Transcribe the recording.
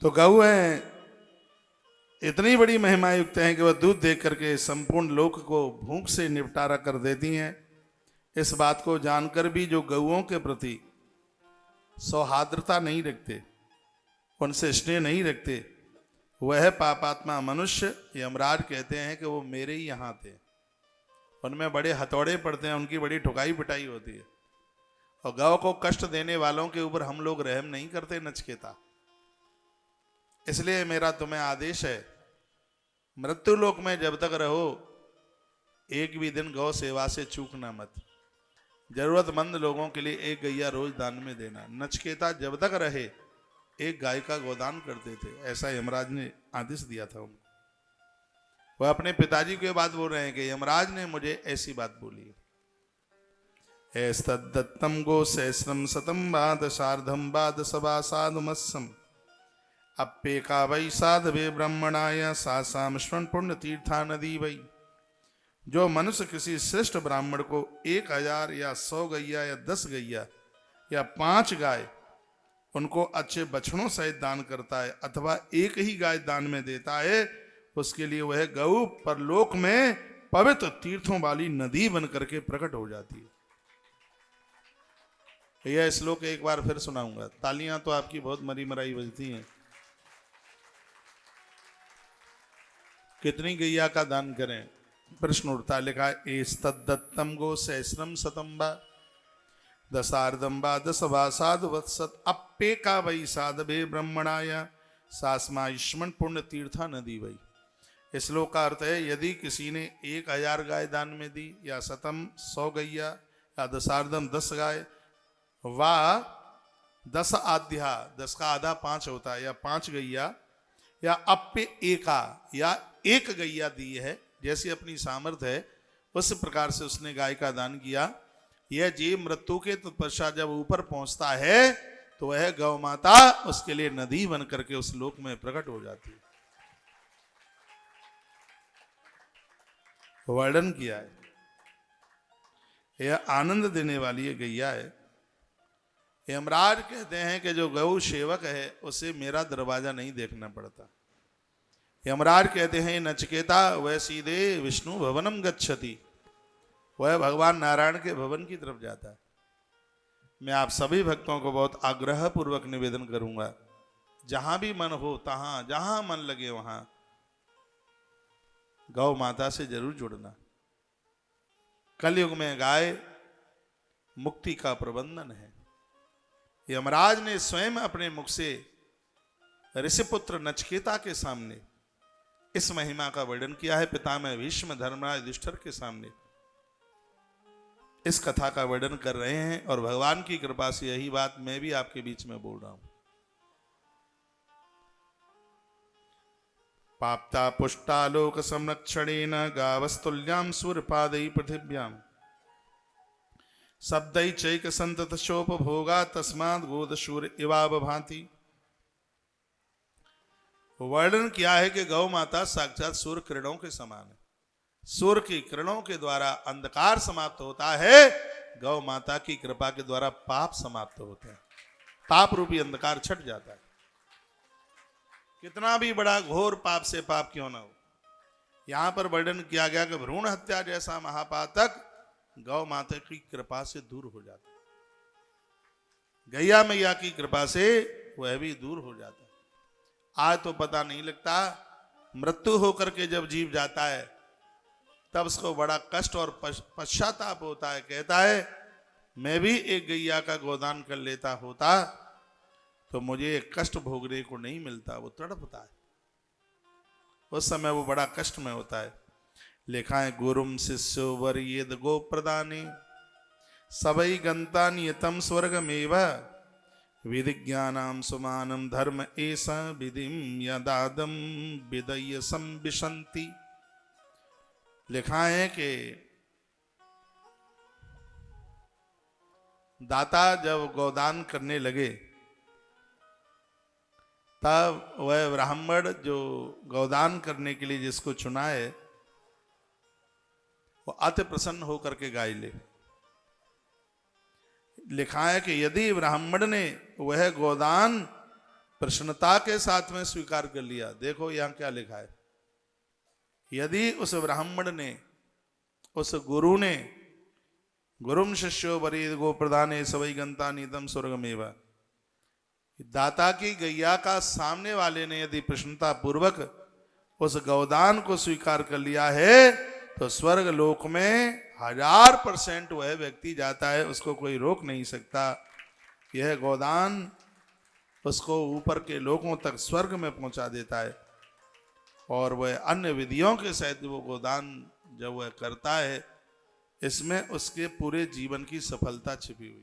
तो गऊ है इतनी बड़ी महिमा युक्त हैं कि वह दूध दे करके संपूर्ण लोक को भूख से निपटारा कर देती हैं। इस बात को जानकर भी जो गऊओं के प्रति सौहार्द्रता नहीं रखते, उनसे स्नेह नहीं रखते, वह पापात्मा मनुष्य यमराज कहते हैं कि वो मेरे ही यहाँ थे। उनमें बड़े हथौड़े पड़ते हैं, उनकी बड़ी ठुकाई पिटाई होती है। और गौ को कष्ट देने वालों के ऊपर हम लोग रहम नहीं करते नचकेता। इसलिए मेरा तुम्हें आदेश है, मृत्यु लोक में जब तक रहो एक भी दिन गौ सेवा से चूकना मत। जरूरतमंद लोगों के लिए एक गैया रोज दान में देना। नचकेता जब तक रहे एक गाय का गोदान करते थे, ऐसा यमराज ने आदेश दिया था उनको। वह अपने पिताजी के बात बोल रहे हैं कि यमराज ने मुझे ऐसी बात बोली। एस्तद्दत्तम गो सहस्रम शतम बाद सार्धम बाद सभा साधुमस्सम अप्पेका वै साधवे ब्राह्मणाय सासाम श्रवण पुण्य तीर्था नदी वै। जो मनुष्य किसी श्रेष्ठ ब्राह्मण को 1000 या 100 गैया या 10 गैया या 5 गाय उनको अच्छे बछड़ों सहित दान करता है अथवा एक ही गाय दान में देता है, उसके लिए वह गऊ परलोक में पवित्र तीर्थों वाली नदी बन करके प्रकट हो जाती है। यह श्लोक एक बार फिर सुनाऊंगा। तालियां तो आपकी बहुत मरी मराई बजती हैं। कितनी गैया का दान करें? प्रश्न उठता, लिखा एस्तद्दत्तम गो सहस्रम शतम वा दशार्धम वा दशवा साधुवत्सत अप्पेका वै साधवे ब्रह्मणाय सास्मायुष्मन पुण्य तीर्था नदी वै। इस श्लोक का अर्थ है, यदि किसी ने 1000 गाय दान में दी या शतम 100 गैया या दशार्धम 10 गाय वा 10 आध्या 10 का आधा 5 होता है या 5 गैया या अप्पे एका या 1 गैया दी है, जैसी अपनी सामर्थ्य है उस प्रकार से उसने गाय का दान किया। यह जीव मृत्यु के तत्पश्चात जब ऊपर पहुंचता है तो वह गौ माता उसके लिए नदी बन करके उस लोक में प्रकट हो जाती है। वर्णन किया है, यह आनंद देने वाली ये गैया है। यमराज कहते हैं कि जो गौ सेवक है उसे मेरा दरवाजा नहीं देखना पड़ता। यमराज कहते हैं, नचकेता वह सीधे विष्णु भवनम गच्छति, वह भगवान नारायण के भवन की तरफ जाता है। मैं आप सभी भक्तों को बहुत आग्रह पूर्वक निवेदन करूंगा, जहां भी मन हो तहां, जहां मन लगे वहां गौ माता से जरूर जुड़ना। कलयुग में गाय मुक्ति का प्रबंधन है। यमराज ने स्वयं अपने मुख से ऋषिपुत्र नचकेता के सामने इस महिमा का वर्णन किया है। पितामह भीष्म धर्मराज युधिष्ठिर के सामने इस कथा का वर्णन कर रहे हैं और भगवान की कृपा से यही बात मैं भी आपके बीच में बोल रहा हूं। पाप्ता पुष्टालोक संरक्षणेन गावस्तुल्यां सूर्यपादै पृथिव्याम् शब्दै चैक संतत शोपभोगा तस्माद् गोदशूर इवाव भांति। वर्णन किया है कि गौ माता साक्षात सूर्य किरणों के समान है। सूर्य की किरणों के द्वारा अंधकार समाप्त होता है, गौ माता की कृपा के द्वारा पाप समाप्त होते हैं। पाप रूपी अंधकार छट जाता है। कितना भी बड़ा घोर पाप से पाप क्यों ना हो, यहां पर वर्णन किया गया कि भ्रूण हत्या जैसा महापातक गौ माता की कृपा से दूर हो जाता है। गैया मैया की कृपा से वह भी दूर हो जाता है। आज तो पता नहीं लगता, मृत्यु होकर के जब जीव जाता है तब उसको बड़ा कष्ट और पश्चाताप होता है। कहता है, मैं भी एक गैया का गोदान कर लेता होता तो मुझे कष्ट भोगने को नहीं मिलता। वो तड़पता है, उस समय वो बड़ा कष्ट में होता है। लिखा है, गुरुम शिष्यो वर्येद गो प्रदाने सबई गंता नियतम स्वर्गमेव विधिज्ञानाम सुमानम धर्म ऐसा विधिम यदादम विदय संविशंति। लिखा है कि दाता जब गोदान करने लगे तब वह ब्राह्मण जो गोदान करने के लिए जिसको चुना है वो अति प्रसन्न होकर के गाय ले। लिखा है कि यदि ब्राह्मण ने वह गोदान प्रसन्नता के साथ में स्वीकार कर लिया। देखो यहां क्या लिखा है, यदि उस ब्राह्मण ने, उस गुरु ने, गुरुम शिष्यो वरीद गो प्रदाने सवई गंता नीतम स्वर्गमेव, दाता की गैया का सामने वाले ने यदि प्रसन्नता पूर्वक उस गौदान को स्वीकार कर लिया है तो स्वर्ग लोक में 1000% वह व्यक्ति जाता है, उसको कोई रोक नहीं सकता। यह गौदान उसको ऊपर के लोगों तक स्वर्ग में पहुंचा देता है, और वह अन्य विधियों के सहित वो गोदान जब वह करता है, इसमें उसके पूरे जीवन की सफलता छिपी हुई है।